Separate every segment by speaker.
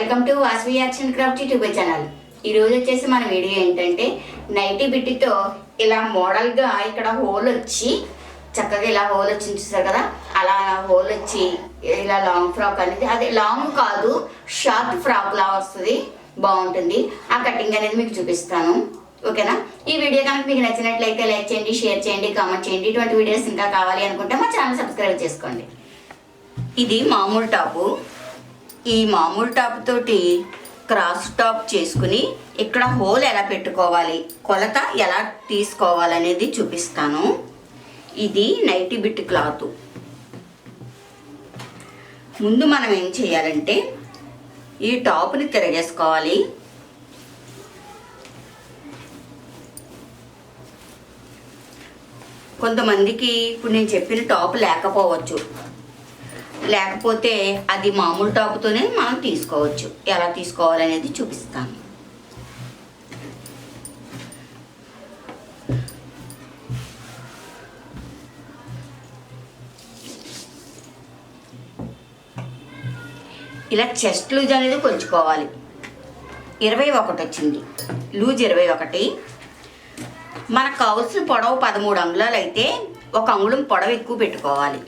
Speaker 1: Welcome to Vasavi arts and craft YouTube channel. ఈ రోజు వచ్చేసి మన వీడియో ఏంటంటే నైటీ బిట్టితో ఇలా మోడల్గా ఇక్కడ హోల్ వచ్చి చక్కగా ఇలా హోల్ వచ్చి చూసారు కదా, అలా హోల్ వచ్చి ఇలా లాంగ్ ఫ్రాక్ అనేది, అదే లాంగ్ కాదు షార్ట్ ఫ్రాక్ లా వస్తుంది, బాగుంటుంది. ఆ కటింగ్ అనేది మీకు చూపిస్తాను, ఓకేనా? ఈ వీడియో కనుక మీకు నచ్చినట్లయితే లైక్ చేయండి, షేర్ చేయండి, కామెంట్ చేయండి. ఇటువంటి వీడియోస్ ఇంకా కావాలి అనుకుంటే మా ఛానల్ సబ్స్క్రైబ్ చేసుకోండి. ఇది మామూలు టాపు. ఈ మామూలు టాప్ తోటి క్రాస్ టాప్ చేసుకుని ఇక్కడ హోల్ ఎలా పెట్టుకోవాలి, కొలత ఎలా తీసుకోవాలనేది చూపిస్తాను. ఇది నైటీ బిట్ క్లాత్. ముందు మనం ఏం చేయాలంటే ఈ టాప్ని తిరగేసుకోవాలి. కొంతమందికి ఇప్పుడు నేను చెప్పిన టాప్ లేకపోతే అది మామూలు టాప్తోనే మనం తీసుకోవచ్చు. ఎలా తీసుకోవాలనేది చూపిస్తాను. ఇలా చెస్ట్ లూజ్ అనేది కొలుచుకోవాలి. 21 వచ్చింది, లూజ్ 21. మనకు కావాల్సిన పొడవు 13 అంగుళాలు అయితే 1 అంగుళం పొడవు ఎక్కువ పెట్టుకోవాలి.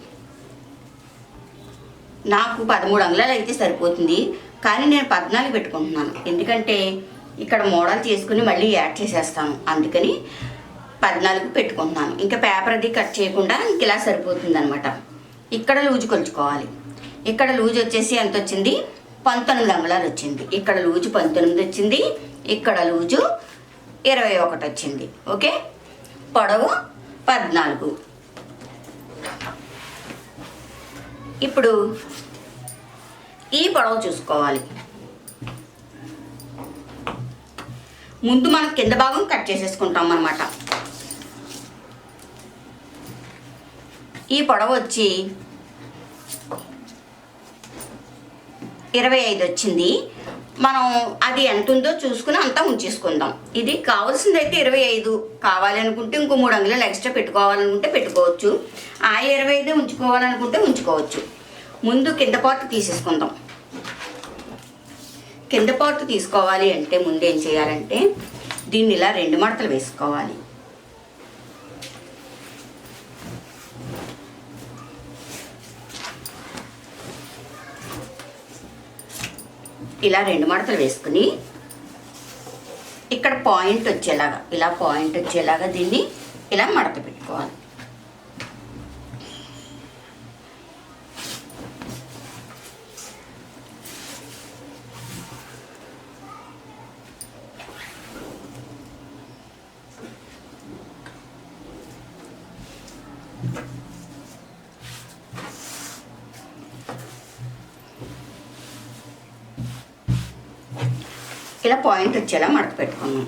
Speaker 1: నాకు 13 అంగుళాలు అయితే సరిపోతుంది, కానీ నేను 14 పెట్టుకుంటున్నాను. ఎందుకంటే ఇక్కడ మోడల్ చేసుకుని మళ్ళీ యాడ్ చేసేస్తాను, అందుకని 14 పెట్టుకుంటున్నాను. ఇంకా పేపర్ అది కట్ చేయకుండా ఇంక ఇలా సరిపోతుంది అనమాట. ఇక్కడ లూజు కొలుచుకోవాలి. ఇక్కడ లూజ్ వచ్చేసి ఎంత వచ్చింది, 19 అంగుళాలు వచ్చింది. ఇక్కడ లూజు 19 వచ్చింది, ఇక్కడ లూజు 21 వచ్చింది. ఓకే, పొడవు 14. ఇప్పుడు ఈ పొడవు చూసుకోవాలి. ముందు మనం కింద భాగం కట్ చేసేసుకుంటాం అన్నమాట. ఈ పొడవు వచ్చి 25 వచ్చింది. మనం అది ఎంత ఉందో చూసుకుని అంతా ఉంచేసుకుందాం. ఇది కావాల్సింది అయితే 25, కావాలి అనుకుంటే ఇంకో 3 అంగుళాలు ఎక్స్ట్రా పెట్టుకోవాలనుకుంటే పెట్టుకోవచ్చు. ఆ 25 ఉంచుకోవాలనుకుంటే ఉంచుకోవచ్చు. ముందు కింద పార్ట్ తీసేసుకుందాం. కింద పార్ట్ తీసుకోవాలి అంటే ముందు ఏం చేయాలంటే దీన్ని ఇలా 2 మడతలు వేసుకోవాలి. ఇలా 2 మడతలు వేసుకుని ఇక్కడ పాయింట్ వచ్చేలాగా, ఇలా పాయింట్ వచ్చేలాగా దీన్ని ఇలా మడత పెట్టుకోవాలి. ఇలా పాయింట్ వచ్చేలా మడత పెట్టుకున్నాం.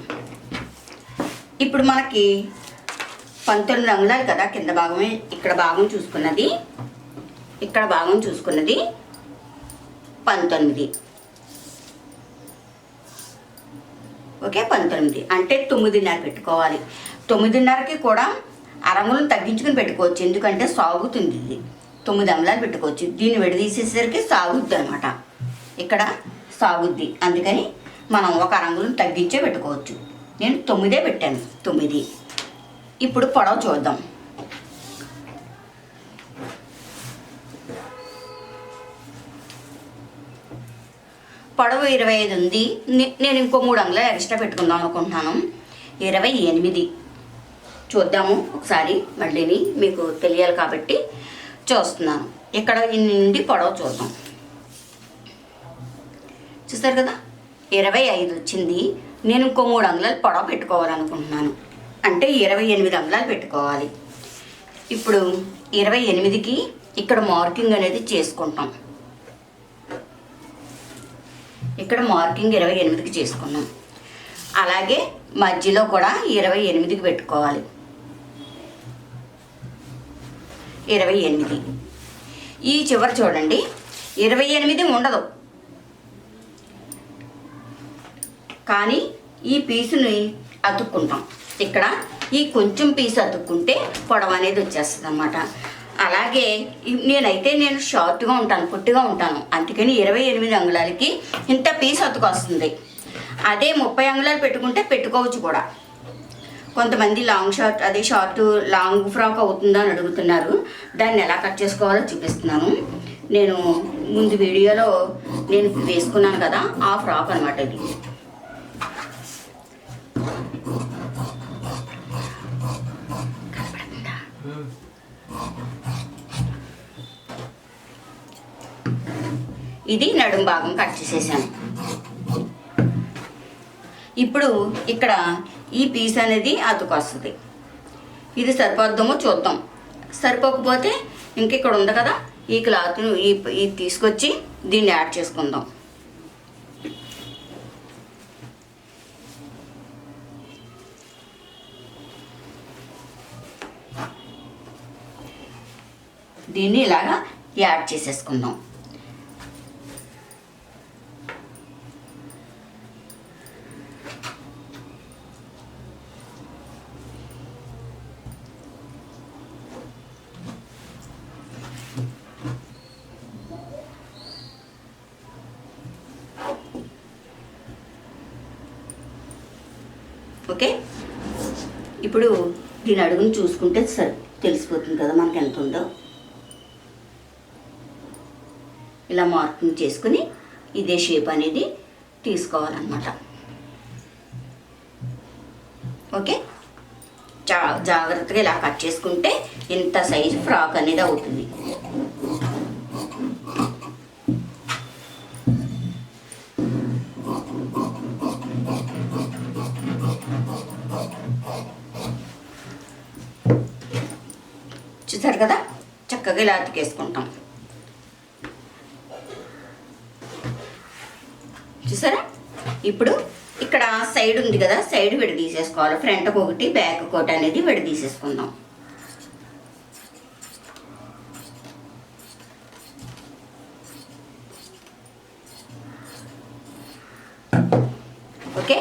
Speaker 1: ఇప్పుడు మనకి 19 అంగుళాలు కదా కింద భాగమే. ఇక్కడ భాగం చూసుకున్నది, ఇక్కడ భాగం చూసుకున్నది 19. ఓకే, 19 అంటే 9.5 పెట్టుకోవాలి. 9.5కి కూడా అరంగుళం తగ్గించుకుని పెట్టుకోవచ్చు, ఎందుకంటే సాగుతుంది. ఇది 9 అంగుళాలు పెట్టుకోవచ్చు. దీన్ని విడదీసేసరికి సాగుద్ది అనమాట. ఇక్కడ సాగుద్ది, అందుకని మనం 1 అంగుళం తగ్గించే పెట్టుకోవచ్చు. నేను 9 పెట్టాను, 9. ఇప్పుడు పొడవు చూద్దాం. పొడవు 25 ఉంది. నేను ఇంకో 3 అంగుళాలు ఎక్స్ట్రా పెట్టుకుందాం అనుకుంటున్నాను. 28 చూద్దాము ఒకసారి, మళ్ళీని మీకు తెలియాలి కాబట్టి చూస్తున్నాను. ఇక్కడ నుండి పొడవు చూద్దాం. చూస్తారు కదా, 25 వచ్చింది. నేను ఇంకో 3 అంగుళాలు పొడవు పెట్టుకోవాలనుకుంటున్నాను, అంటే 28 అంగుళాలు పెట్టుకోవాలి. ఇప్పుడు 28కి ఇక్కడ మార్కింగ్ అనేది చేసుకుంటాం. ఇక్కడ మార్కింగ్ 28కి చేసుకున్నాం. అలాగే మధ్యలో కూడా 28కి పెట్టుకోవాలి. 28 ఈ చివరి చూడండి, 28 ఉండదు, కానీ ఈ పీసుని అతుక్కుంటాం. ఇక్కడ ఈ కొంచెం పీసు అతుక్కుంటే పొడవు అనేది వచ్చేస్తుంది అన్నమాట. అలాగే నేను షార్ట్గా ఉంటాను, పొట్టిగా ఉంటాను, అందుకని 28 అంగుళాలకి ఇంత పీస్ అతుకొస్తుంది. అదే 30 అంగుళాలు పెట్టుకుంటే పెట్టుకోవచ్చు కూడా. కొంతమంది లాంగ్ షార్ట్ అదే షార్ట్ లాంగ్ ఫ్రాక్ అవుతుందా అని అడుగుతున్నారు. దాన్ని ఎలా కట్ చేసుకోవాలో చూపిస్తున్నాను. నేను ముందు వీడియోలో నేను వేసుకున్నాను కదా, ఆ ఫ్రాక్ అనమాట ఇది. ఇది నడుం భాగం కట్ చేసేసాను. ఇప్పుడు ఇక్కడ ఈ పీస్ అనేది అతుకొస్తుంది. ఇది సరిపోద్దామో చూద్దాం. సరిపోకపోతే ఇంక ఇక్కడ ఉంది కదా, ఈ క్లాత్ను ఈ తీసుకొచ్చి దీన్ని యాడ్ చేసుకుందాం. దీన్ని ఇలాగా యాడ్ చేసేసుకుందాం. ఓకే, ఇప్పుడు దీని అడుగును చూసుకుంటే తెలిసిపోతుంది కదా మనకి ఎంత ఉందో. ఇలా మార్కింగ్ చేసుకుని ఇదే షేప్ అనేది తీసుకోవాలన్నమాట. ఓకే, జాగ్రత్తగా ఇలా కట్ చేసుకుంటే ఇంత సైజు ఫ్రాక్ అనేది అవుతుంది. చూసారు కదా, చక్కగా ఇలా అతికేసుకుంటాం. చూసారా, ఇప్పుడు ఇక్కడ సైడ్ ఉంది కదా, సైడ్ విడదీసేసుకోవాలి. ఫ్రంట్కి ఒకటి బ్యాక్ ఒకటి అనేది విడదీసేసుకుందాం. ఓకే,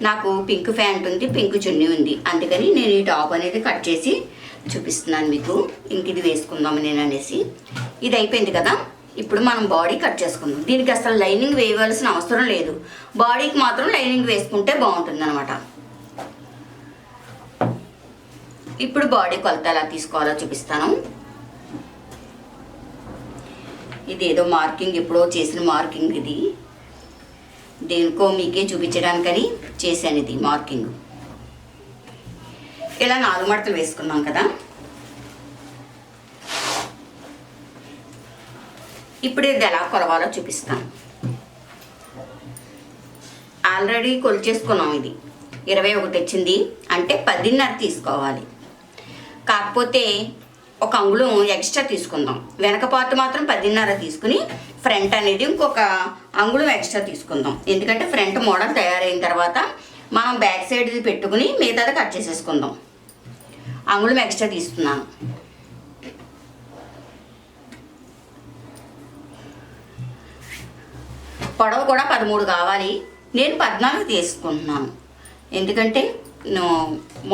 Speaker 1: నాకు పింక్ ప్యాంట్ ఉంది, పింక్ చున్నీ ఉంది, అందుకని నేను ఈ టాప్ అనేది కట్ చేసి చూపిస్తున్నాను మీకు. ఇంక ఇది వేసుకుందాము నేను అనేసి. ఇది అయిపోయింది కదా, ఇప్పుడు మనం బాడీ కట్ చేసుకుందాం. దీనికి అసలు లైనింగ్ వేయవలసిన అవసరం లేదు, బాడీకి మాత్రం లైనింగ్ వేసుకుంటే బాగుంటుంది అనమాట. ఇప్పుడు బాడీ కొలత ఎలా తీసుకోవాలో చూపిస్తాను. ఇది ఏదో మార్కింగ్ ఎప్పుడో చేసిన మార్కింగ్, ఇది దేనికో మీకే చూపించడానికని చేశాను ఇది మార్కింగ్. ఇలా 4 మడతలు వేసుకున్నాం కదా. ఇప్పుడు ఇది ఎలా కొలవాలో చూపిస్తాను. ఆల్రెడీ కొలిచేసుకున్నాం. ఇది 21 వచ్చింది అంటే 10.5 తీసుకోవాలి. కాకపోతే ఒక అంగుళం ఎక్స్ట్రా తీసుకుందాం. వెనక పార్ట్ మాత్రం 10.5 తీసుకుని ఫ్రంట్ అనేది ఇంకొక అంగుళం ఎక్స్ట్రా తీసుకుందాం. ఎందుకంటే ఫ్రంట్ మోడల్ తయారైన తర్వాత మనం బ్యాక్ సైడ్ పెట్టుకుని మిగతాది కట్ చేసేసుకుందాం. అంగుళం ఎక్స్ట్రా తీసుకున్నాను. పొడవు కూడా 13 కావాలి, నేను 14 తీసుకుంటున్నాను. ఎందుకంటే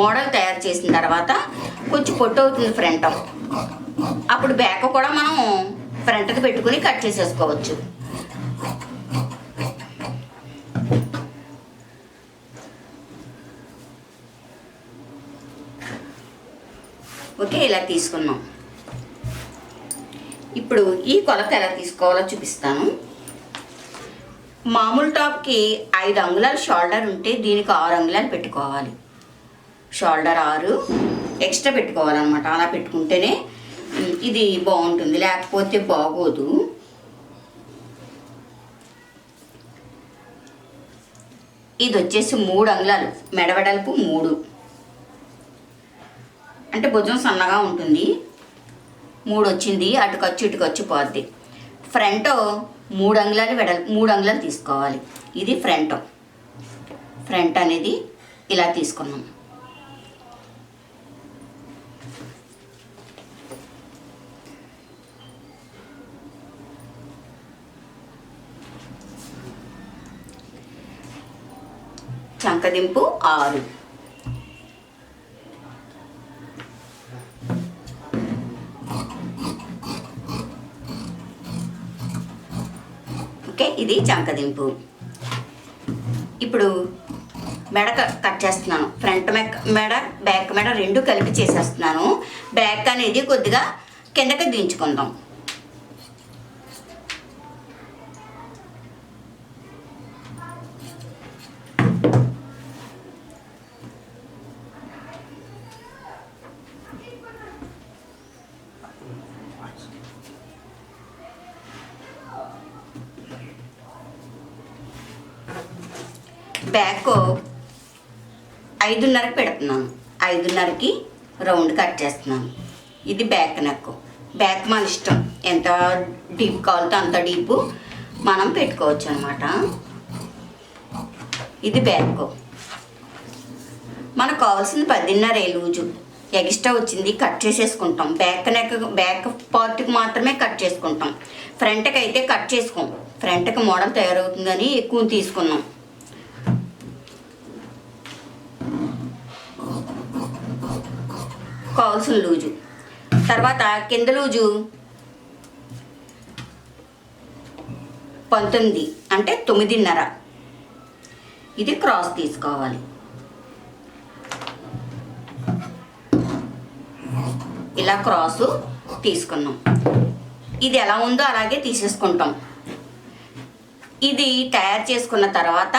Speaker 1: మోడల్ తయారు చేసిన తర్వాత కొంచెం పొట్టు అవుతుంది ఫ్రంట్, అప్పుడు బ్యాక్ కూడా మనం ఫ్రంట్కి పెట్టుకుని కట్ చేసేసుకోవచ్చు. ఓకే, ఇలా తీసుకున్నాం. ఇప్పుడు ఈ కొలత ఎలా తీసుకోవాలో చూపిస్తాను. మామూలు టాప్కి 5 అంగుళాలు షోల్డర్ ఉంటే దీనికి 6 అంగుళాలు పెట్టుకోవాలి. షోల్డర్ 6 ఎక్స్ట్రా పెట్టుకోవాలన్నమాట. అలా పెట్టుకుంటేనే ఇది బాగుంటుంది, లేకపోతే బాగోదు. ఇది వచ్చేసి 3 అంగుళాలు, మెడవెడల్పు 3 అంటే భుజం సన్నగా ఉంటుంది. 3 వచ్చింది, అటుకొచ్చి ఇటుకొచ్చి పోద్ది. ఫ్రంట్ 3 అంగుళాలు వెడల్పు 3 అంగుళాలు తీసుకోవాలి. ఇది ఫ్రంట్ అనేది ఇలా తీసుకున్నాం. చంకదింపు 6, ఓకే, ఇది చంకదింపు. ఇప్పుడు మెడ కట్ చేస్తున్నాను. ఫ్రంట్ మెడ బ్యాక్ మెడ రెండు కలిపి చేసేస్తున్నాను. బ్యాక్ అనేది కొద్దిగా కిందకి దించుకుందాం. బ్యాక్ 5:30కి పెడుతున్నాను. 5:30కి రౌండ్ కట్ చేస్తున్నాను. ఇది బ్యాక్ నెక్. బ్యాక్ మన ఇష్టం, ఎంత డీప్ కావాలితే అంత డీపు మనం పెట్టుకోవచ్చు అనమాట. ఇది బ్యాక్. మనకు కావాల్సింది 10:30 లూజు. ఎక్స్ట్రా వచ్చింది కట్ చేసేసుకుంటాం. బ్యాక్ నెక్ బ్యాక్ పార్ట్కి మాత్రమే కట్ చేసుకుంటాం. ఫ్రంట్కి అయితే కట్ చేసుకోం. ఫ్రంట్కి మోడల్ తయారవుతుందని ఎక్కువ తీసుకున్నాం. కావాల్సిన లూజు. తర్వాత కింద లూజు 19 అంటే 9:30. ఇది క్రాస్ తీసుకోవాలి. ఇలా క్రాసు తీసుకున్నాం. ఇది ఎలా ఉందో అలాగే తీసేసుకుంటాం. ఇది తయారు చేసుకున్న తర్వాత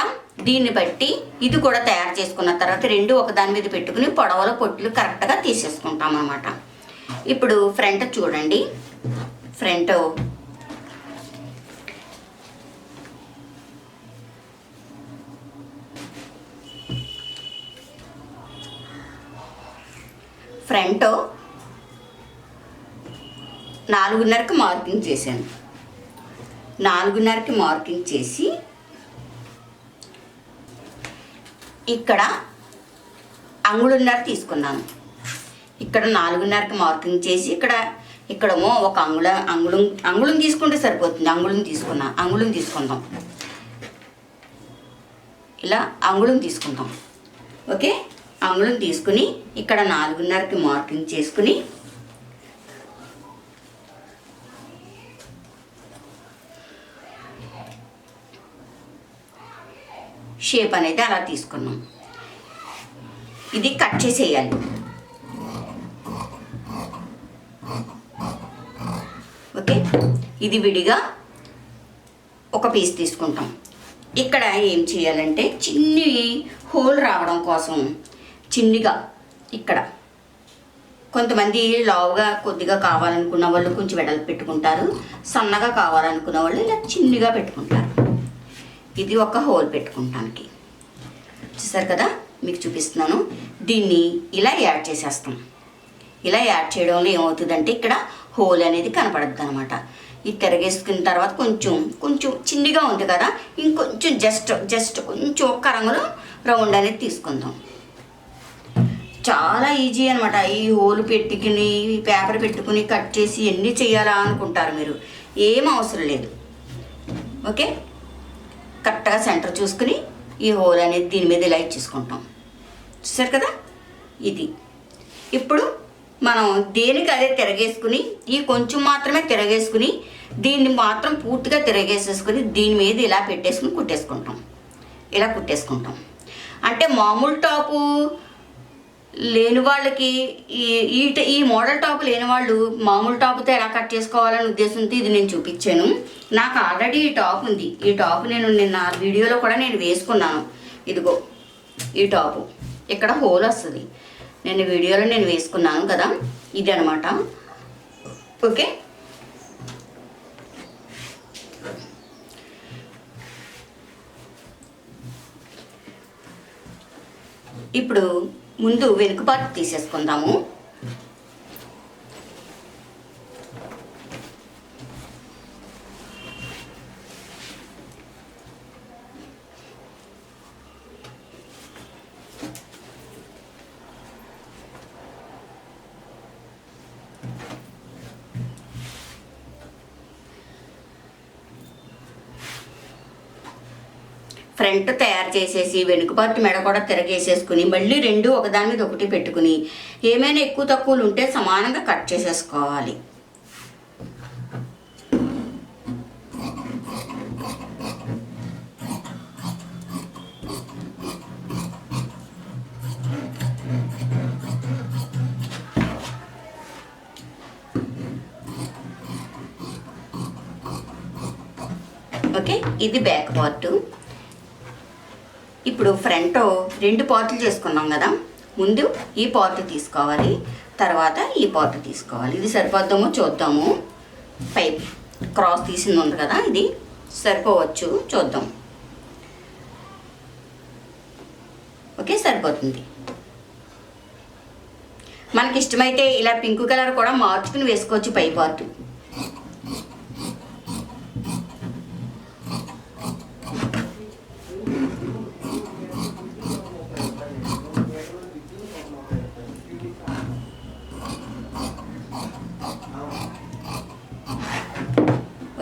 Speaker 1: దీన్ని బట్టి ఇది కూడా తయారు చేసుకున్న తర్వాత రెండు ఒకదాని మీద పెట్టుకుని పొడవల పొట్టులు కరెక్ట్గా తీసేసుకుంటాం అన్నమాట. ఇప్పుడు ఫ్రంట్ చూడండి. ఫ్రంట్ ఫ్రంట్ 4:30కి మార్కింగ్ చేశాను. 4:30కి మార్కింగ్ చేసి ఇక్కడ 1.5 తీసుకున్నాను. ఇక్కడ 4:30కి మార్కింగ్ చేసి ఇక్కడేమో ఒక అంగుళం తీసుకుంటే సరిపోతుంది. అంగుళం తీసుకుందాం. ఇలా అంగుళం తీసుకుందాం. ఓకే, అంగుళం తీసుకుని ఇక్కడ 4:30కి మార్కింగ్ చేసుకుని షేప్ అనేది అలా తీసుకున్నాం. ఇది కట్ చేసేయాలి. ఓకే, ఇది విడిగా ఒక పీస్ తీసుకుంటాం. ఇక్కడ ఏం చేయాలంటే చిన్ని హోల్ రావడం కోసం చిన్నిగా ఇక్కడ కొంతమంది లావుగా కొద్దిగా కావాలనుకున్న వాళ్ళు కొంచెం వెడల్పు పెట్టుకుంటారు. సన్నగా కావాలనుకున్న వాళ్ళు ఇలా చిన్నిగా పెట్టుకుంటారు. ఇది ఒక హోల్ పెట్టుకుంటానికి. చూసారు కదా, మీకు చూపిస్తున్నాను. దీన్ని ఇలా యాడ్ చేసేస్తాం. ఇలా యాడ్ చేయడంలో ఏమవుతుందంటే ఇక్కడ హోల్ అనేది కనపడద్దు అనమాట. ఇది తిరగేసుకున్న తర్వాత కొంచెం చిన్నగా ఉంది కదా, ఇంకొంచెం జస్ట్ కొంచెం ఒక్క రంగులో రౌండ్ అనేది తీసుకుందాం. చాలా ఈజీ అనమాట. ఈ హోల్ పెట్టుకుని పేపర్ పెట్టుకుని కట్ చేసి ఎన్ని చేయాలా అనుకుంటారు మీరు. ఏం అవసరం లేదు. ఓకే, కరెక్ట్గా సెంటర్ చూసుకుని ఈ హోల్ అనేది దీని మీద ఇలా ఇచ్చేసుకుంటాం. చూసారు కదా, ఇది. ఇప్పుడు మనం దేనికి అదే తిరగేసుకుని ఈ కొంచెం మాత్రమే తిరగేసుకుని దీన్ని మాత్రం పూర్తిగా తిరగేసేసుకుని దీని మీద ఇలా పెట్టేసుకుని కుట్టేసుకుంటాం. అంటే మామూలు టాపు లేని వాళ్ళకి ఈ మోడల్ టాప్ లేని వాళ్ళు మామూలు టాప్తో ఎలా కట్ చేసుకోవాలనే ఉద్దేశంతో ఇది నేను చూపించాను. నాకు ఆల్రెడీ ఈ టాప్ ఉంది. ఈ టాప్ నేను నిన్న వీడియోలో కూడా నేను వేసుకున్నాను. ఇదిగో ఈ టాపు ఇక్కడ హోల్ వస్తుంది. నేను వీడియోలో నేను వేసుకున్నాను కదా, ఇది అనమాట. ఓకే, ఇప్పుడు ముందు వెనుక పార్ట్ తీసేసుకుందాము. ఫ్రంట్ తయారు చేసేసి వెనుక పార్ట్ మెడ కూడా తిరగేసేసుకుని మళ్ళీ రెండు ఒకదాని మీద ఒకటి పెట్టుకుని ఏమైనా ఎక్కువ తక్కువలు ఉంటే సమానంగా కట్ చేసేసుకోవాలి. ఓకే, ఇది బ్యాక్ పార్ట్. ఇప్పుడు ఫ్రంట్ 2 పార్ట్లు చేసుకున్నాం కదా, ముందు ఈ పార్ట్ తీసుకోవాలి, తర్వాత ఈ పార్ట్ తీసుకోవాలి. ఇది సరిపోద్దామో చూద్దాము. పైప్ క్రాస్ తీసింది ఉంది కదా, ఇది సరిపోవచ్చు, చూద్దాం. ఓకే, సరిపోతుంది. మనకి ఇష్టమైతే ఇలా పింక్ కలర్ కూడా మార్చుకుని వేసుకోవచ్చు పై పార్ట్.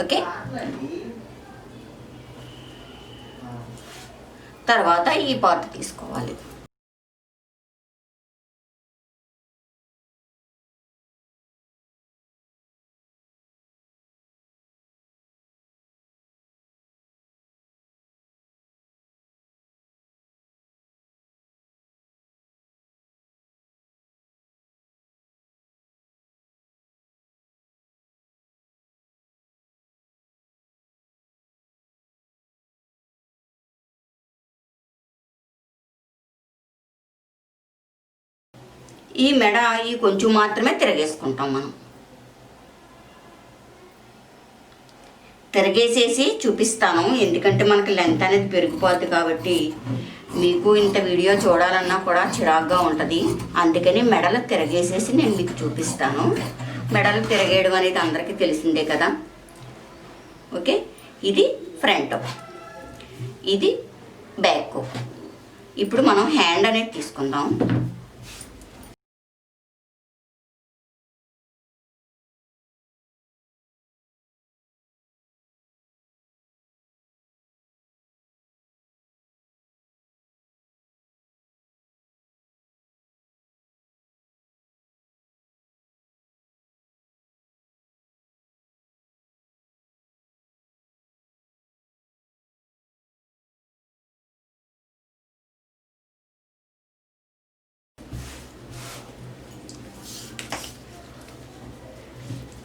Speaker 1: ఓకే, తర్వాత ఈ పార్ట్ తీసుకోవాలి. ఈ మెడ ఈ కొంచెం మాత్రమే తిరగేసుకుంటాం మనం. తిరగేసేసి చూపిస్తాను, ఎందుకంటే మనకి లెంత్ అనేది పెరిగిపోద్ది కాబట్టి మీకు ఇంత వీడియో చూడాలన్నా కూడా చిరాగ్గా ఉంటుంది. అందుకని మెడలు తిరగేసేసి నేను మీకు చూపిస్తాను. మెడలు తిరగేయడం అనేది అందరికీ తెలిసిందే కదా. ఓకే, ఇది ఫ్రంట్, ఇది బ్యాక్. ఇప్పుడు మనం హ్యాండ్ అనేది తీసుకుందాం.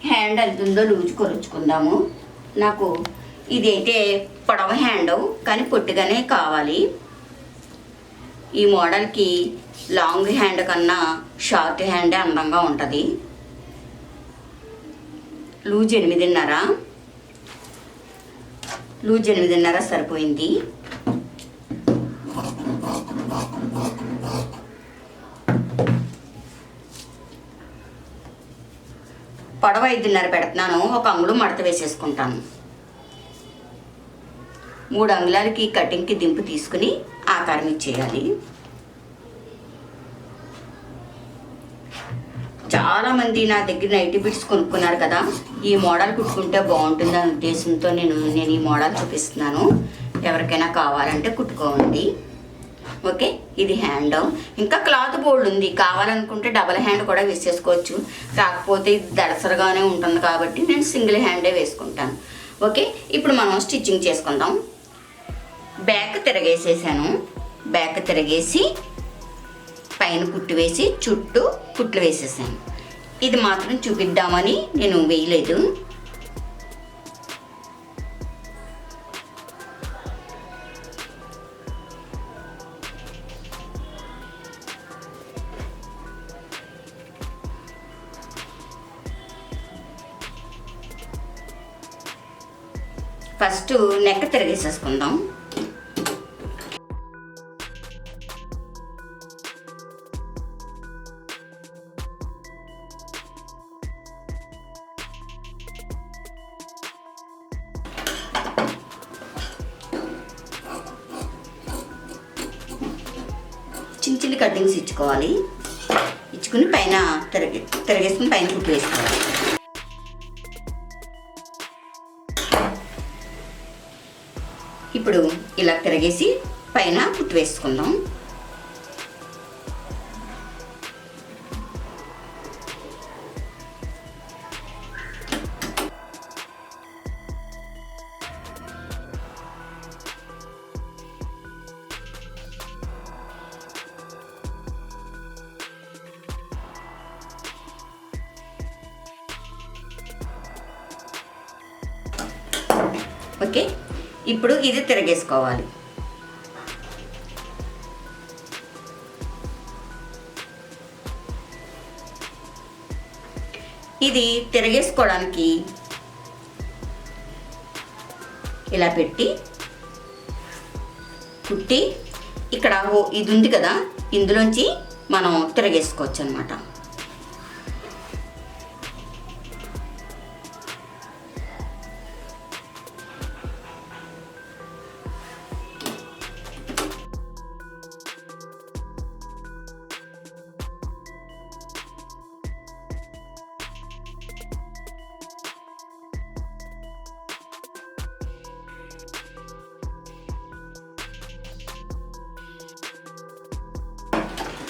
Speaker 1: హ్యాండ్ ఎంత ఉందో లూజ్ కొలుచుకుందాము. నాకు ఇదైతే పొడవ హ్యాండ్ కానీ పొట్టిగానే కావాలి. ఈ మోడల్కి లాంగ్ హ్యాండ్ కన్నా షార్ట్ హ్యాండే అందంగా ఉంటుంది. లూజ్ 8.5 సరిపోయింది. పొడవ 5.5 పెడుతున్నాను. 1 అంగుళం మడత వేసేసుకుంటాను. 3 అంగుళాలకి కటింగ్కి దింపు తీసుకుని ఆకారం ఇచ్చేయాలి. చాలామంది నా దగ్గర నైటీ బిట్స్ కొనుక్కున్నారు కదా, ఈ మోడల్ కుట్టుకుంటే బాగుంటుందనే ఉద్దేశంతో నేను ఈ మోడల్ చూపిస్తున్నాను. ఎవరికైనా కావాలంటే కుట్టుకోండి. ఓకే, ఇది హ్యాండ్. ఇంకా క్లాత్ బోల్డ్ ఉంది, కావాలనుకుంటే డబల్ హ్యాండ్ కూడా వేసేసుకోవచ్చు. కాకపోతే ఇది దడసరగానే ఉంటుంది కాబట్టి నేను సింగిల్ హ్యాండే వేసుకుంటాను. ఓకే, ఇప్పుడు మనం స్టిచ్చింగ్ చేసుకుందాం. బ్యాక్ తిరగేసేసాను. బ్యాక్ తిరగేసి పైన కుట్టు వేసి చుట్టూ కుట్లు వేసేసాను. ఇది మాత్రం చూపిద్దామని నేను వేయలేదు. ఫస్ట్ నెక్ తిరిగేసేసుకుందాం. చిన్న చిన్న కటింగ్స్ ఇచ్చుకోవాలి. ఇచ్చుకుని పైన తిరగేసుకుని పైన కుట్టు వేసుకోవాలి. ఇప్పుడు ఇలా తిరగేసి పైన కుట్టు వేసుకుందాం. ఓకే, ఇప్పుడు ఇది తిరగేసుకోవాలి. ఇది తిరగేసుకోవడానికి ఇలా పెట్టి కుట్టి ఇక్కడ ఇది ఉంది కదా, ఇందులోంచి మనం తిరగేసుకోవచ్చు అన్నమాట.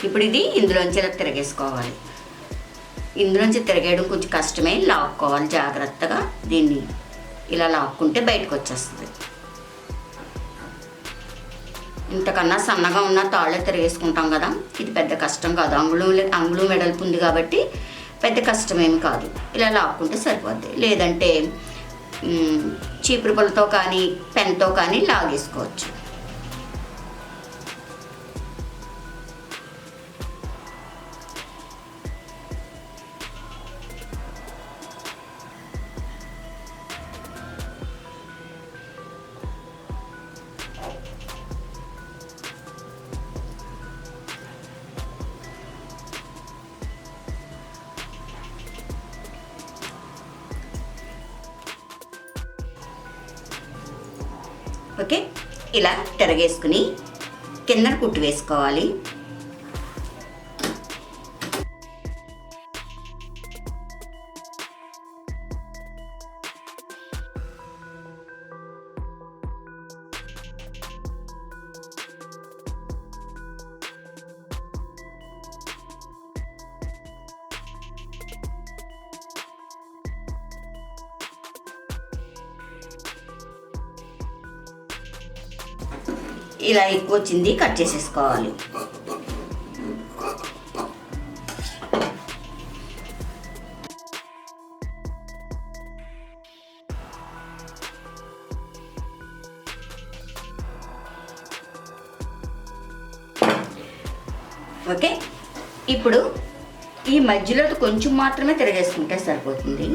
Speaker 1: ఇప్పుడు ఇది ఇందులోంచి ఇలా తిరగేసుకోవాలి. ఇందులోంచి తిరగేయడం కొంచెం కష్టమే, లాక్కోవాలి జాగ్రత్తగా. దీన్ని ఇలా లాక్కుంటే బయటకు వచ్చేస్తుంది. ఇంతకన్నా సన్నగా ఉన్న తాళ్ళే తిరగేసుకుంటాం కదా, ఇది పెద్ద కష్టం కాదు. అంగుళం వెడల్పు ఉంది కాబట్టి పెద్ద కష్టమేమి కాదు. ఇలా లాక్కుంటే సరిపోద్ది. లేదంటే చీపురు పుల్లతో కానీ పెన్తో కానీ లాగేసుకోవచ్చు. ఓకే, ఇలా తిరగేసుకుని కింద కుట్టు వేసుకోవాలి. ఇలా ఎక్కువ వచ్చింది కట్ చేసేసుకోవాలి. ఓకే, ఇప్పుడు ఈ మధ్యలో కొంచెం మాత్రమే తిరగేసుకుంటే సరిపోతుంది.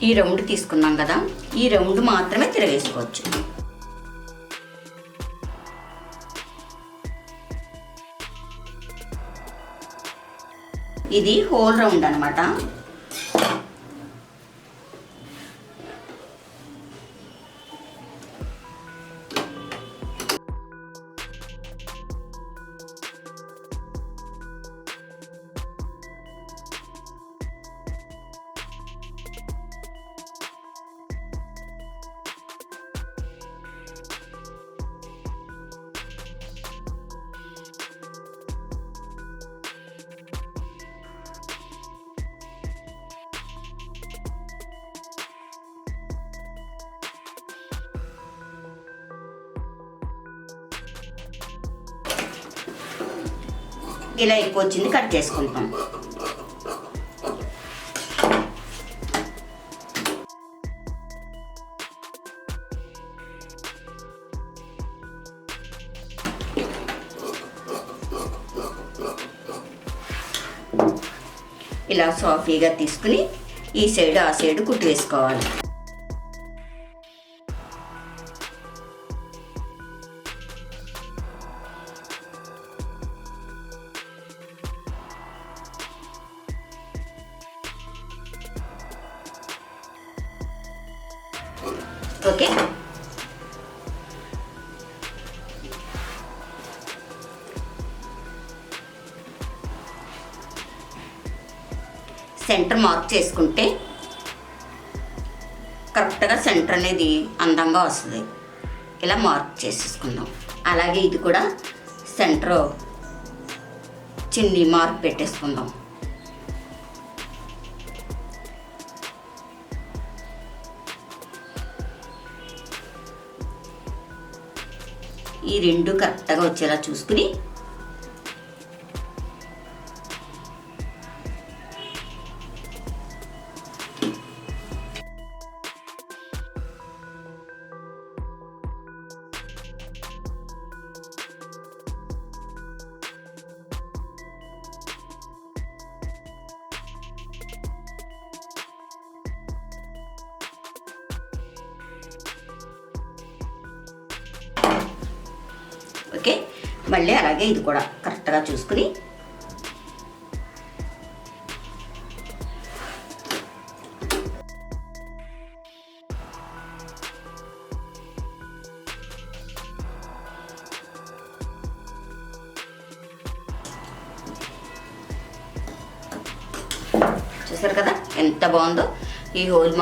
Speaker 1: ఈ రౌండ్ తీసుకున్నాం కదా, ఈ రౌండ్ మాత్రమే తిరగేసుకోవచ్చు. ఇది హోల్ రౌండ్ అన్నమాట. ఇలా ఎక్కువ వచ్చింది కట్ చేసుకుంటాం. ఇలా సాఫీగా తీసుకుని ఈ సైడ్ ఆ సైడ్ కుట్టు వేసుకోవాలి. ఓకే, సెంటర్ మార్క్ చేసుకుంటే కరెక్ట్గా సెంటర్ అనేది అందంగా వస్తుంది. ఇలా మార్క్ చేసేసుకుందాం. అలాగే ఇది కూడా సెంటర్ చిన్ని మార్క్ పెట్టేసుకుందాం. ఈ రెండు కరెక్ట్గా వచ్చేలా చూసుకుని మళ్ళీ అలాగే ఇది కూడా కరెక్ట్గా చూసుకుని చూసారు కదా ఎంత బాగుందో ఈ హోల్.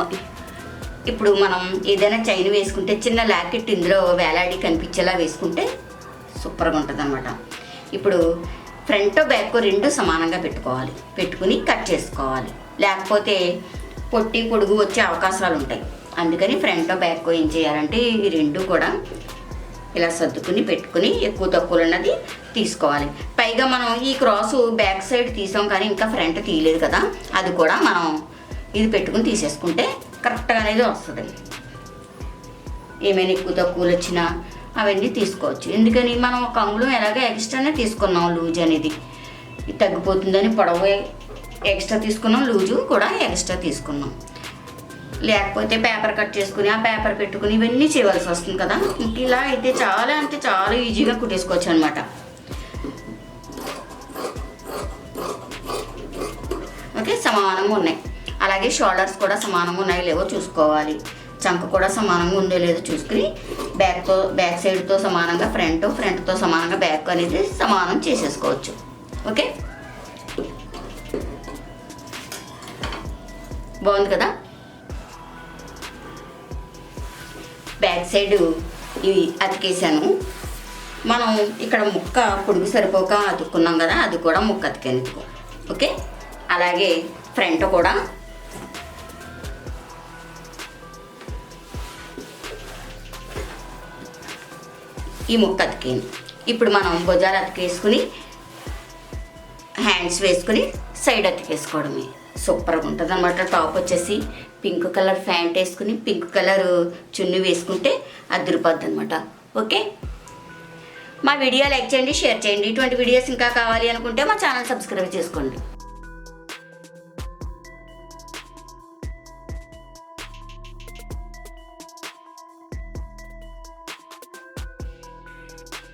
Speaker 1: ఇప్పుడు మనం ఏదైనా చైన్ వేసుకుంటే చిన్న లాకెట్ ఇందులో వేలాడి కనిపించేలా వేసుకుంటే సూపర్గా ఉంటుంది అన్నమాట. ఇప్పుడు ఫ్రంట్ బ్యాక్ రెండు సమానంగా పెట్టుకుని కట్ చేసుకోవాలి, లేకపోతే పొట్టి పొడుగు వచ్చే అవకాశాలు ఉంటాయి. అందుకని ఫ్రంట్ బ్యాక్ ఏం చేయాలంటే ఈ రెండు కూడా ఇలా సర్దుకుని పెట్టుకుని ఎక్కువ తక్కువలు అన్నది తీసుకోవాలి. పైగా మనం ఈ క్రాసు బ్యాక్ సైడ్ తీసాం కానీ ఇంకా ఫ్రంట్ తీయలేదు కదా, అది కూడా మనం ఇది పెట్టుకుని తీసేసుకుంటే కరెక్ట్గా అనేది వస్తుంది. ఏమైనా ఎక్కువ తక్కువలు వచ్చినా అవన్నీ తీసుకోవచ్చు. ఎందుకని మనం ఒక అంగుళం ఎలాగో ఎక్స్ట్రానే తీసుకున్నాం, లూజ్ అనేది తగ్గిపోతుందని పొడవు ఎక్స్ట్రా తీసుకున్నాం, లూజు కూడా ఎక్స్ట్రా తీసుకున్నాం. లేకపోతే పేపర్ కట్ చేసుకుని ఆ పేపర్ పెట్టుకుని ఇవన్నీ చేయవలసి వస్తుంది కదా. ఇలా అయితే చాలా అంటే చాలా ఈజీగా కుట్టేసుకోవచ్చు అనమాట. ఓకే, సమానంగా ఉన్నాయి. అలాగే షోల్డర్స్ కూడా సమానంగా ఉన్నాయో లేవో చూసుకోవాలి. చంక కూడా సమానంగా ఉందో లేదో చూసుకుని బ్యాక్ సైడ్తో సమానంగా ఫ్రంట్తో సమానంగా బ్యాక్ అనేది సమానం చేసేసుకోవచ్చు. ఓకే, బాగుంది కదా. బ్యాక్ సైడ్ ఇవి అతికేసాను. మనం ఇక్కడ ముక్క పొడుగు సరిపోక అతుక్కున్నాం కదా, అది కూడా ముక్క అతికేందుకు. ఓకే, అలాగే ఫ్రంట్ కూడా ఈ ముక్క అతికేను. ఇప్పుడు మనం భుజాలు అతికేసుకుని హ్యాండ్స్ వేసుకుని సైడ్ అతికేసుకోవడమే. సూపర్గా ఉంటుంది అన్నమాట. టాప్ వచ్చేసి పింక్ కలర్ ప్యాంట్ వేసుకుని పింక్ కలర్ చున్నీ వేసుకుంటే అదిరిపోద్ది అనమాట. ఓకే, మా వీడియో లైక్ చేయండి, షేర్ చేయండి. ఇటువంటి వీడియోస్ ఇంకా కావాలి అనుకుంటే మా ఛానల్ సబ్స్క్రైబ్ చేసుకోండి.